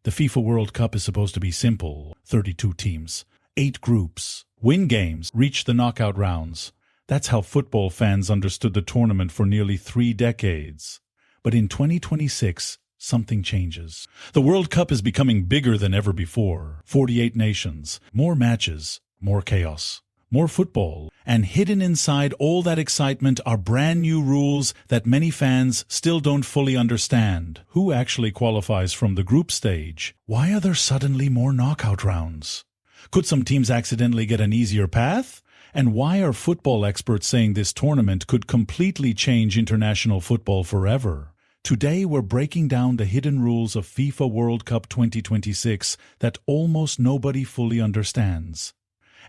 The FIFA World Cup is supposed to be simple: 32 teams, 8 groups, win games, reach the knockout rounds. That's how football fans understood the tournament for nearly 3 decades. But in 2026, something changes. The World Cup is becoming bigger than ever before. 48 nations, more matches, more chaos, more football, and hidden inside all that excitement are brand new rules that many fans still don't fully understand. Who actually qualifies from the group stage? Why are there suddenly more knockout rounds? Could some teams accidentally get an easier path? And why are football experts saying this tournament could completely change international football forever? Today we're breaking down the hidden rules of FIFA World Cup 2026 that almost nobody fully understands.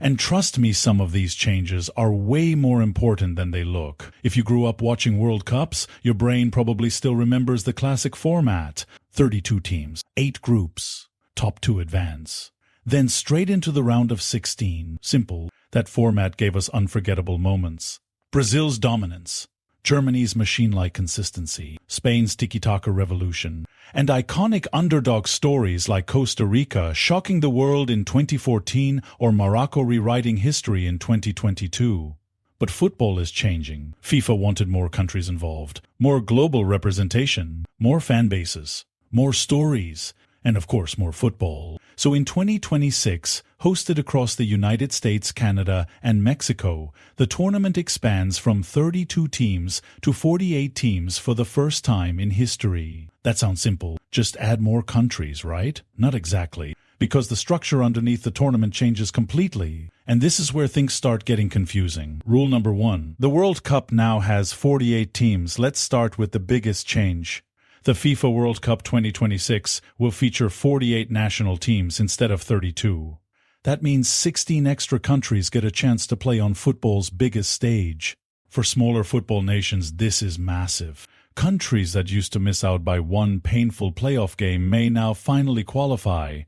And trust me, some of these changes are way more important than they look. If you grew up watching World Cups, your brain probably still remembers the classic format: 32 teams, 8 groups, top 2 advance. Then straight into the round of 16. Simple. That format gave us unforgettable moments. Brazil's dominance, Germany's machine-like consistency, Spain's tiki-taka revolution, and iconic underdog stories like Costa Rica shocking the world in 2014 or Morocco rewriting history in 2022. But football is changing. FIFA wanted more countries involved, more global representation, more fan bases, more stories, and of course more football. So in 2026, hosted across the United States, Canada, and Mexico, the tournament expands from 32 teams to 48 teams for the first time in history. That sounds simple. Just add more countries, right? Not exactly, because the structure underneath the tournament changes completely. And this is where things start getting confusing. Rule number 1. The World Cup now has 48 teams. Let's start with the biggest change. The FIFA World Cup 2026 will feature 48 national teams instead of 32. That means 16 extra countries get a chance to play on football's biggest stage. For smaller football nations, this is massive. Countries that used to miss out by one painful playoff game may now finally qualify.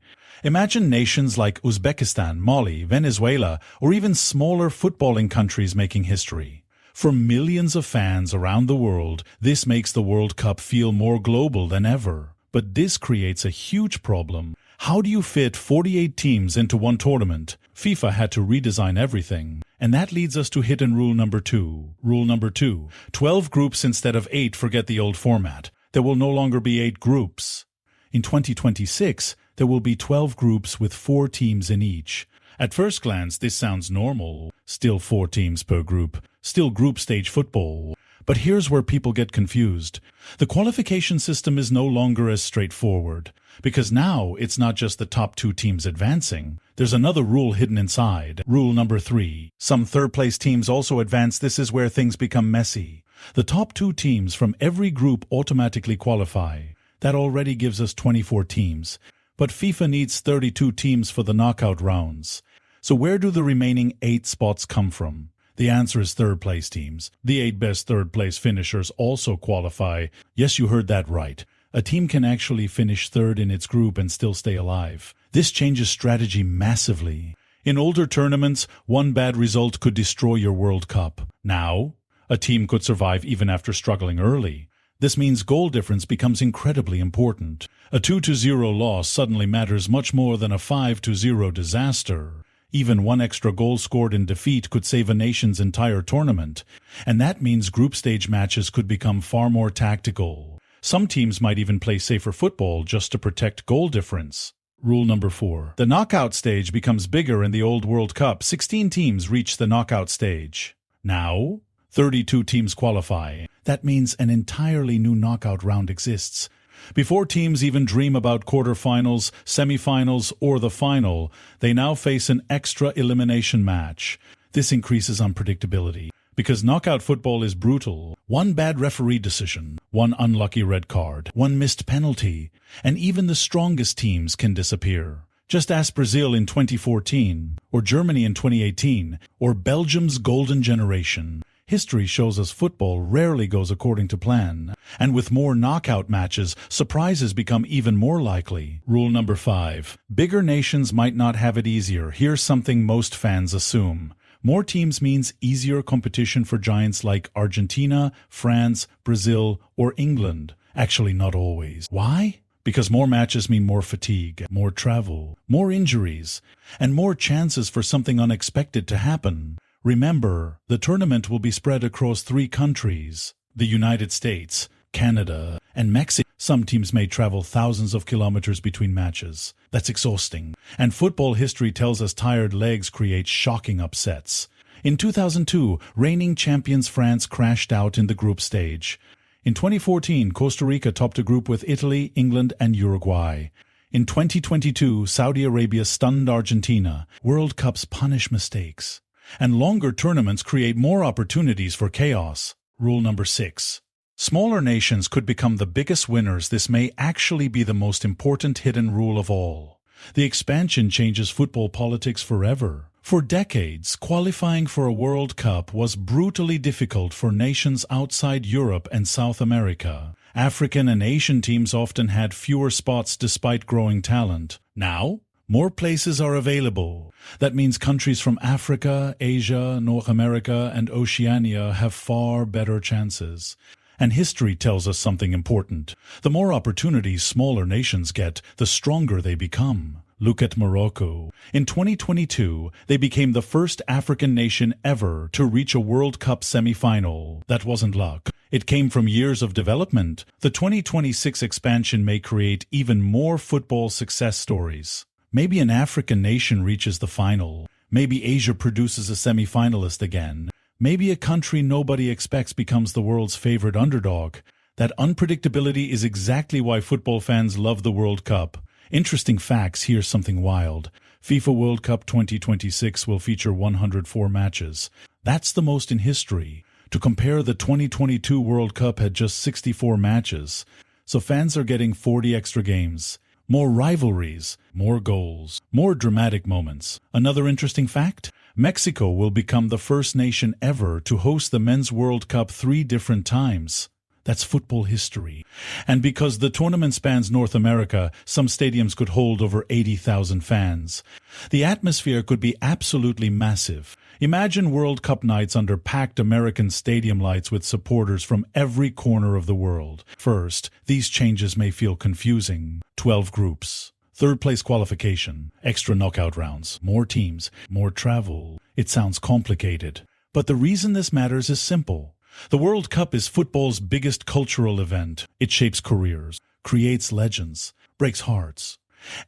Imagine nations like Uzbekistan, Mali, Venezuela, or even smaller footballing countries making history. For millions of fans around the world, this makes the World Cup feel more global than ever. But this creates a huge problem. How do you fit 48 teams into one tournament? FIFA had to redesign everything. And that leads us to hidden rule number 2. Rule number 2. 12 groups instead of 8. Forget the old format. There will no longer be 8 groups. In 2026, there will be 12 groups with 4 teams in each. At first glance, this sounds normal. Still 4 teams per group. Still group stage football. But here's where people get confused. The qualification system is no longer as straightforward. Because now it's not just the top 2 teams advancing. There's another rule hidden inside. Rule number 3. Some third-place teams also advance. This is where things become messy. The top 2 teams from every group automatically qualify. That already gives us 24 teams. But FIFA needs 32 teams for the knockout rounds. So where do the remaining 8 spots come from? The answer is third-place teams. The 8 best third-place finishers also qualify. Yes, you heard that right. A team can actually finish third in its group and still stay alive. This changes strategy massively. In older tournaments, one bad result could destroy your World Cup. Now, a team could survive even after struggling early. This means goal difference becomes incredibly important. A 2-0 loss suddenly matters much more than a 5-0 disaster. Even one extra goal scored in defeat could save a nation's entire tournament. And that means group stage matches could become far more tactical. Some teams might even play safer football just to protect goal difference. Rule number 4. The knockout stage becomes bigger in the old World Cup. 16 teams reach the knockout stage. Now, 32 teams qualify. That means an entirely new knockout round exists. Before teams even dream about quarterfinals, semifinals, or the final, they now face an extra elimination match. This increases unpredictability, because knockout football is brutal. One bad referee decision, one unlucky red card, one missed penalty, and even the strongest teams can disappear. Just ask Brazil in 2014, or Germany in 2018, or Belgium's golden generation. History shows us football rarely goes according to plan, and with more knockout matches, surprises become even more likely. Rule number 5. Bigger nations might not have it easier. Here's something most fans assume. More teams means easier competition for giants like Argentina, France, Brazil, or England. Actually, not always. Why? Because more matches mean more fatigue, more travel, more injuries, and more chances for something unexpected to happen. Remember, the tournament will be spread across 3 countries: the United States, Canada, and Mexico. Some teams may travel thousands of kilometers between matches. That's exhausting. And football history tells us tired legs create shocking upsets. In 2002, reigning champions France crashed out in the group stage. In 2014, Costa Rica topped a group with Italy, England, and Uruguay. In 2022, Saudi Arabia stunned Argentina. World Cups punish mistakes. And longer tournaments create more opportunities for chaos. Rule number 6. Smaller nations could become the biggest winners. This may actually be the most important hidden rule of all. The expansion changes football politics forever. For decades, qualifying for a World Cup was brutally difficult for nations outside Europe and South America. African and Asian teams often had fewer spots despite growing talent. Now, more places are available. That means countries from Africa, Asia, North America, and Oceania have far better chances. And history tells us something important. The more opportunities smaller nations get, the stronger they become. Look at Morocco. In 2022, they became the first African nation ever to reach a World Cup semi-final. That wasn't luck. It came from years of development. The 2026 expansion may create even more football success stories. Maybe an African nation reaches the final. Maybe Asia produces a semi-finalist again. Maybe a country nobody expects becomes the world's favorite underdog. That unpredictability is exactly why football fans love the World Cup. Interesting facts: here's something wild. FIFA World Cup 2026 will feature 104 matches. That's the most in history. To compare, the 2022 World Cup had just 64 matches. So fans are getting 40 extra games. More rivalries, more goals, more dramatic moments. Another interesting fact? Mexico will become the first nation ever to host the Men's World Cup 3 different times. That's football history. And because the tournament spans North America, some stadiums could hold over 80,000 fans. The atmosphere could be absolutely massive. Imagine World Cup nights under packed American stadium lights with supporters from every corner of the world. First, these changes may feel confusing. 12 groups. Third-place qualification. Extra knockout rounds. More teams. More travel. It sounds complicated. But the reason this matters is simple. The World Cup is football's biggest cultural event. It shapes careers, creates legends, breaks hearts,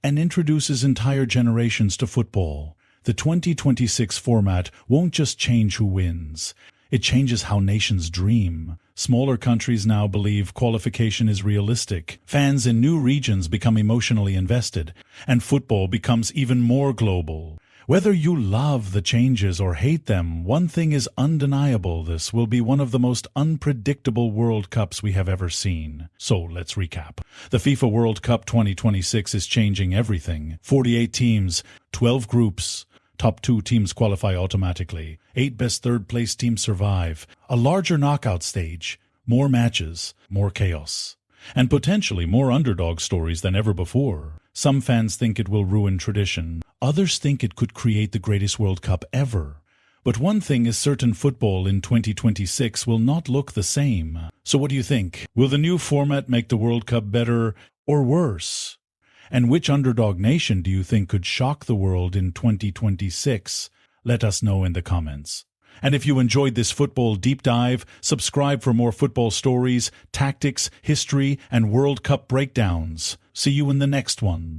and introduces entire generations to football. The 2026 format won't just change who wins. It changes how nations dream. Smaller countries now believe qualification is realistic. Fans in new regions become emotionally invested, and football becomes even more global. Whether you love the changes or hate them, one thing is undeniable: this will be one of the most unpredictable World Cups we have ever seen. So let's recap. The FIFA World Cup 2026 is changing everything. 48 teams, 12 groups. Top 2 teams qualify automatically. 8 best third-place teams survive. A larger knockout stage. More matches. More chaos. And potentially more underdog stories than ever before. Some fans think it will ruin tradition. Others think it could create the greatest World Cup ever. But one thing is certain: football in 2026 will not look the same. So what do you think? Will the new format make the World Cup better or worse? And which underdog nation do you think could shock the world in 2026? Let us know in the comments. And if you enjoyed this football deep dive, subscribe for more football stories, tactics, history, and World Cup breakdowns. See you in the next one.